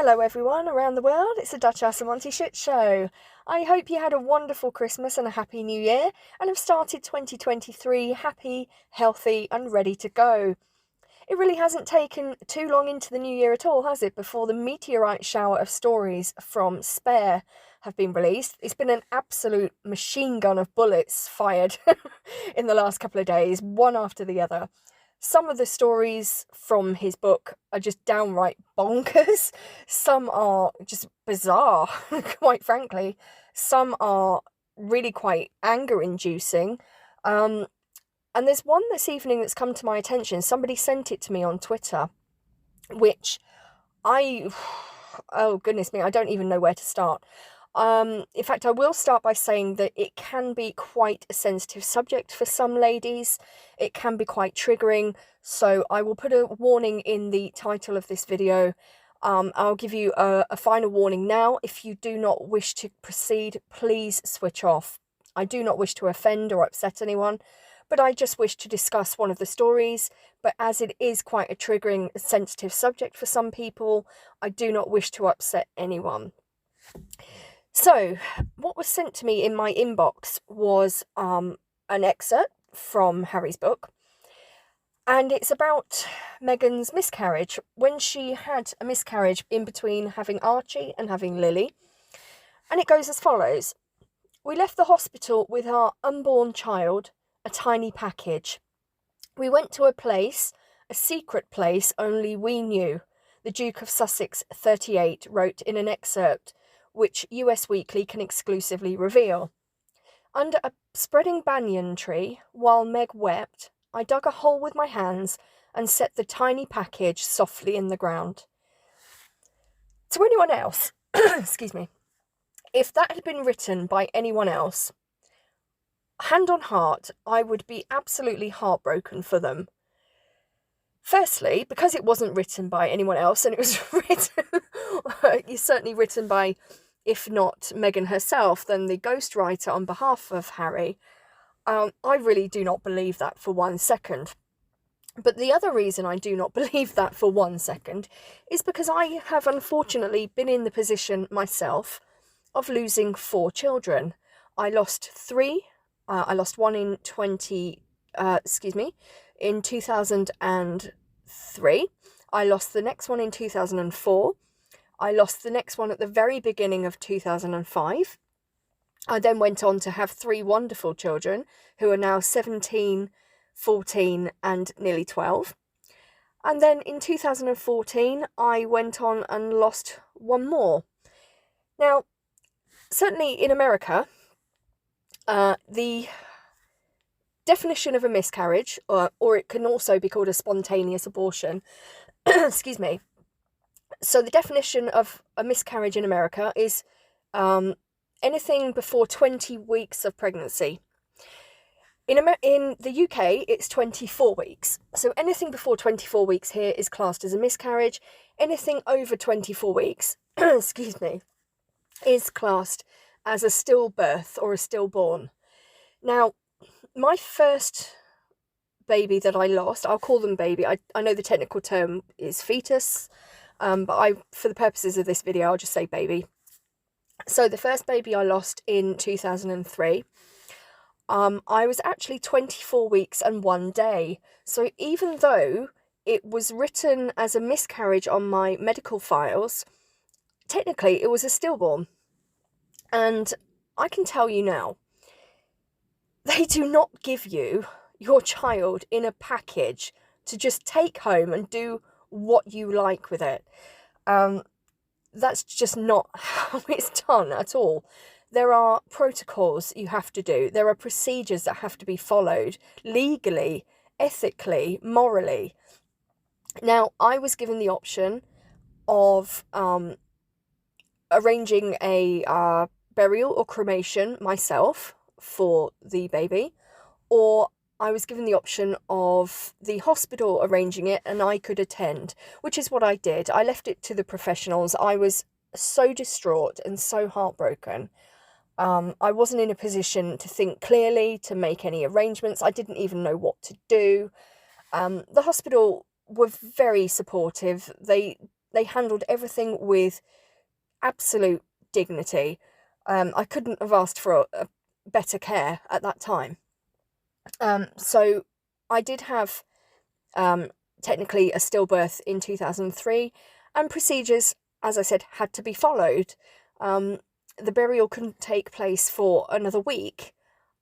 Hello everyone around the world, it's the Duchess and Monty Shit Show. I hope you had a wonderful Christmas and a happy new year and have started 2023 happy, healthy and ready to go. It really hasn't taken too long into the new year at all, has it, before the meteorite shower of stories from Spare have been released. It's been an absolute machine gun of bullets fired in the last couple of days, one after the other. Some of the stories from his book are just downright bonkers. Some are just bizarre, quite frankly. Some are really quite anger-inducing. And there's one this evening that's come to my attention. Somebody sent it to me on Twitter, which oh goodness me, I don't even know where to start. In fact, I will start by saying that it can be quite a sensitive subject for some ladies. It can be quite triggering, so I will put a warning in the title of this video. I'll give you a final warning now. If you do not wish to proceed, please switch off. I do not wish to offend or upset anyone, but I just wish to discuss one of the stories. But as it is quite a triggering, sensitive subject for some people, I do not wish to upset anyone. So, what was sent to me in my inbox was an excerpt from Harry's book, and it's about Meghan's miscarriage. When she had a miscarriage in between having Archie and having Lily, and it goes as follows. We left the hospital with our unborn child, a tiny package. We went to a place, a secret place only we knew, the Duke of Sussex 38 wrote in an excerpt, which US Weekly can exclusively reveal. Under a spreading banyan tree, while Meg wept, I dug a hole with my hands and set the tiny package softly in the ground. To anyone else, excuse me, if that had been written by anyone else, hand on heart, I would be absolutely heartbroken for them. Firstly, because it wasn't written by anyone else, and it was it's certainly written by, if not Meghan herself, then the ghostwriter on behalf of Harry. I really do not believe that for 1 second. But the other reason I do not believe that for 1 second is because I have unfortunately been in the position myself of losing 4 children. I lost 3. I lost one in 2003. I lost the next one in 2004. I lost the next one at the very beginning of 2005. I then went on to have 3 wonderful children who are now 17, 14 and nearly 12. And then in 2014, I went on and lost 1 more. Now, certainly in America, the definition of a miscarriage, or it can also be called a spontaneous abortion, excuse me. So the definition of a miscarriage in America is anything before 20 weeks of pregnancy. In the UK, it's 24 weeks. So anything before 24 weeks here is classed as a miscarriage. Anything over 24 weeks, excuse me, is classed as a stillbirth or a stillborn. Now, my first baby that I lost, I'll call them baby. I know the technical term is fetus, but for the purposes of this video, I'll just say baby. So the first baby I lost in 2003, I was actually 24 weeks and 1 day. So even though it was written as a miscarriage on my medical files, technically it was a stillborn. And I can tell you now, they do not give you your child in a package to just take home and do what you like with it. That's just not how it's done at all. There are protocols you have to do. There are procedures that have to be followed legally, ethically, morally. Now, I was given the option of arranging a burial or cremation myself for the baby, or I was given the option of the hospital arranging it and I could attend, which is what I did. I left it to the professionals. I was so distraught and so heartbroken. I wasn't in a position to think clearly, to make any arrangements. I didn't even know what to do. The hospital were very supportive. They they handled everything with absolute dignity. I couldn't have asked for a better care at that time. So I did have technically a stillbirth in 2003, and procedures, as I said, had to be followed. The burial couldn't take place for another week.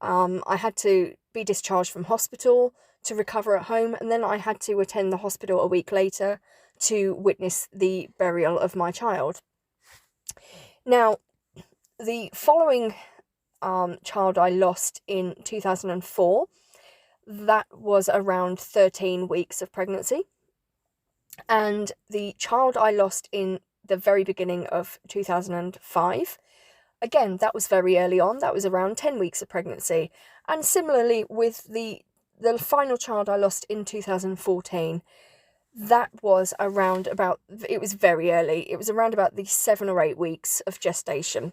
I had to be discharged from hospital to recover at home, and then I had to attend the hospital a week later to witness the burial of my child. Now, the following child I lost in 2004, that was around 13 weeks of pregnancy. And the child I lost in the very beginning of 2005, again, that was very early on, that was around 10 weeks of pregnancy. And similarly with the final child I lost in 2014, that was around about, it was very early, it was around about the 7 or 8 weeks of gestation.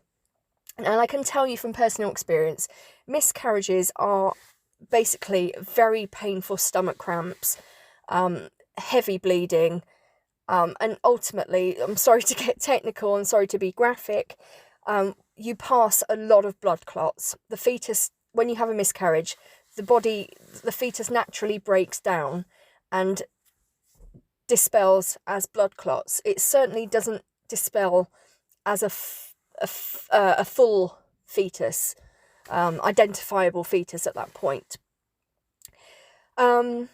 And I can tell you from personal experience, miscarriages are basically very painful stomach cramps, heavy bleeding, and ultimately, I'm sorry to get technical, I'm sorry to be graphic, you pass a lot of blood clots. The fetus, when you have a miscarriage, the fetus naturally breaks down and dispels as blood clots. It certainly doesn't dispel as a full fetus, identifiable fetus at that point. So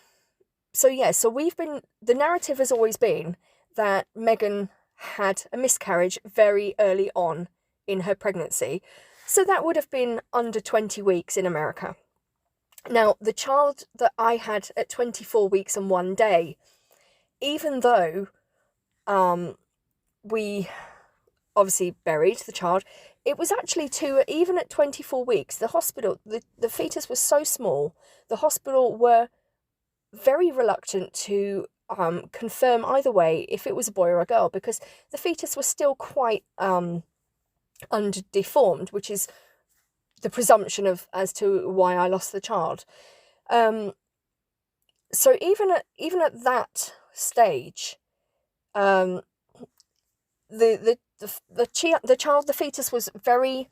the narrative has always been that Megan had a miscarriage very early on in her pregnancy. So that would have been under 20 weeks in America. Now, the child that I had at 24 weeks and 1 day, even though we obviously buried the child, it was actually even at 24 weeks, the hospital, the fetus was so small, the hospital were very reluctant to confirm either way if it was a boy or a girl, because the fetus was still quite underdeformed, which is the presumption as to why I lost the child. So even at that stage, the fetus was very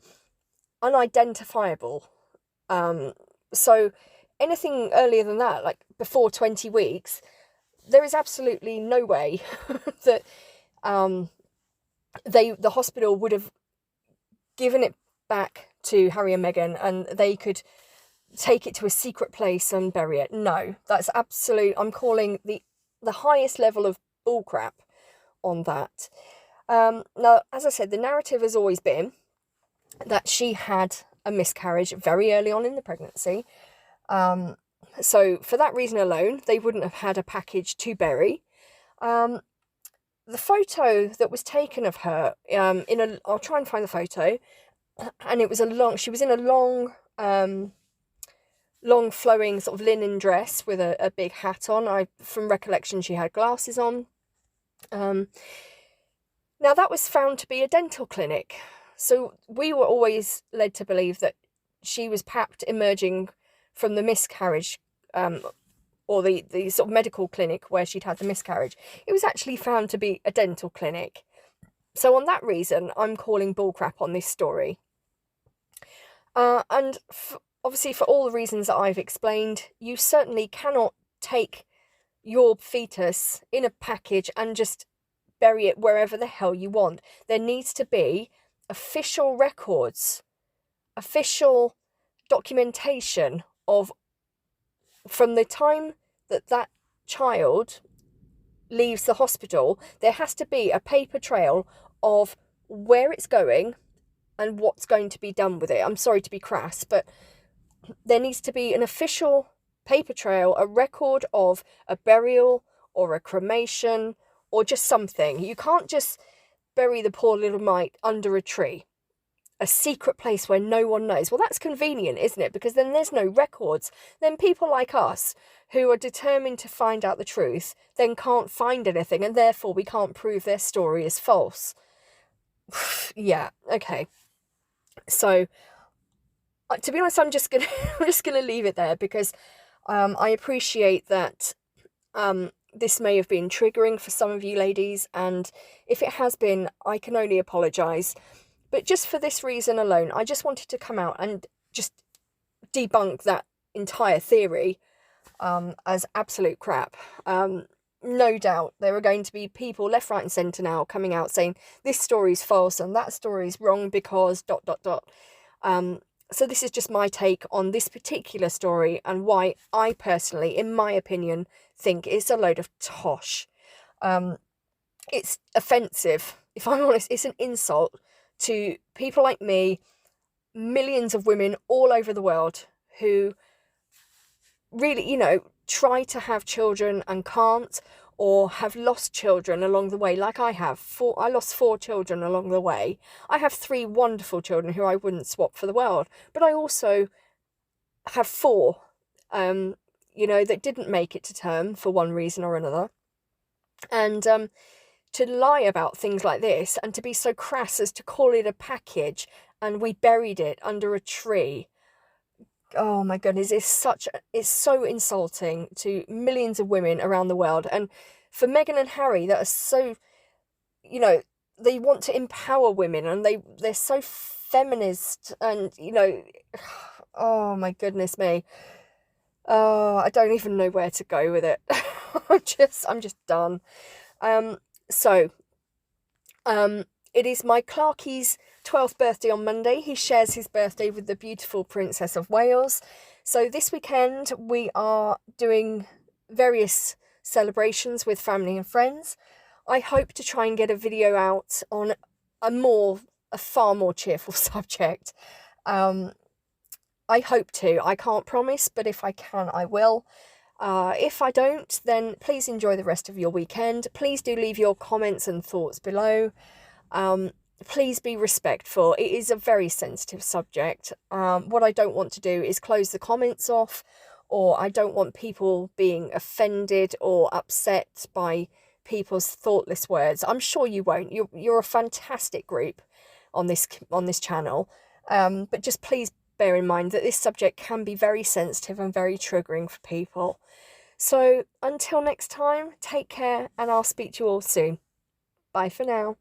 unidentifiable. So anything earlier than that, like before 20 weeks, there is absolutely no way that the hospital would have given it back to Harry and Meghan and they could take it to a secret place and bury it. No, that's absolute. I'm calling the highest level of bullcrap on that. Now, as I said, the narrative has always been that she had a miscarriage very early on in the pregnancy. So for that reason alone, they wouldn't have had a package to bury. The photo that was taken of her, I'll try and find the photo, and it was she was in a long flowing sort of linen dress with a big hat on. From recollection, she had glasses on. Now that was found to be a dental clinic. So we were always led to believe that she was perhaps emerging from the miscarriage, or the sort of medical clinic where she'd had the miscarriage. It was actually found to be a dental clinic. So on that reason, I'm calling bullcrap on this story. And obviously for all the reasons that I've explained, you certainly cannot take your fetus in a package and just bury it wherever the hell you want. There needs to be official records, official documentation of from the time that child leaves the hospital. There has to be a paper trail of where it's going and what's going to be done with it. I'm sorry to be crass, but there needs to be an official paper trail, a record of a burial or a cremation or just something. You can't just bury the poor little mite under a tree, a secret place where no one knows. Well, that's convenient, isn't it? Because then there's no records. Then people like us who are determined to find out the truth then can't find anything, and therefore we can't prove their story is false. Yeah, okay. So to be honest, I'm just gonna leave it there, because I appreciate that this may have been triggering for some of you ladies, and if it has been, I can only apologise. But just for this reason alone, I just wanted to come out and just debunk that entire theory as absolute crap. No doubt there are going to be people left, right and centre now coming out saying this story's false and that story's wrong because ... So this is just my take on this particular story and why I personally, in my opinion, think it's a load of tosh. It's offensive. If I'm honest, it's an insult to people like me, millions of women all over the world who really, try to have children and can't, or have lost children along the way, like I have. I lost 4 children along the way. I have 3 wonderful children who I wouldn't swap for the world, but I also have 4, that didn't make it to term for one reason or another. And to lie about things like this and to be so crass as to call it a package and we buried it under a tree. Oh my goodness, it's so insulting to millions of women around the world. And for Meghan and Harry, that are so, they want to empower women and they're so feminist and, oh my goodness me. Oh, I don't even know where to go with it. I'm just done. It is my Clarkie's 12th birthday on Monday. He shares his birthday with the beautiful Princess of Wales. So this weekend we are doing various celebrations with family and friends. I hope to try and get a video out on a far more cheerful subject. I hope to. I can't promise, but if I can, I will. If I don't, then please enjoy the rest of your weekend. Please do leave your comments and thoughts below. Please be respectful. It is a very sensitive subject. What I don't want to do is close the comments off, or I don't want people being offended or upset by people's thoughtless words. I'm sure you won't. You're a fantastic group on this channel. But just please bear in mind that this subject can be very sensitive and very triggering for people. So until next time, take care, and I'll speak to you all soon. Bye for now.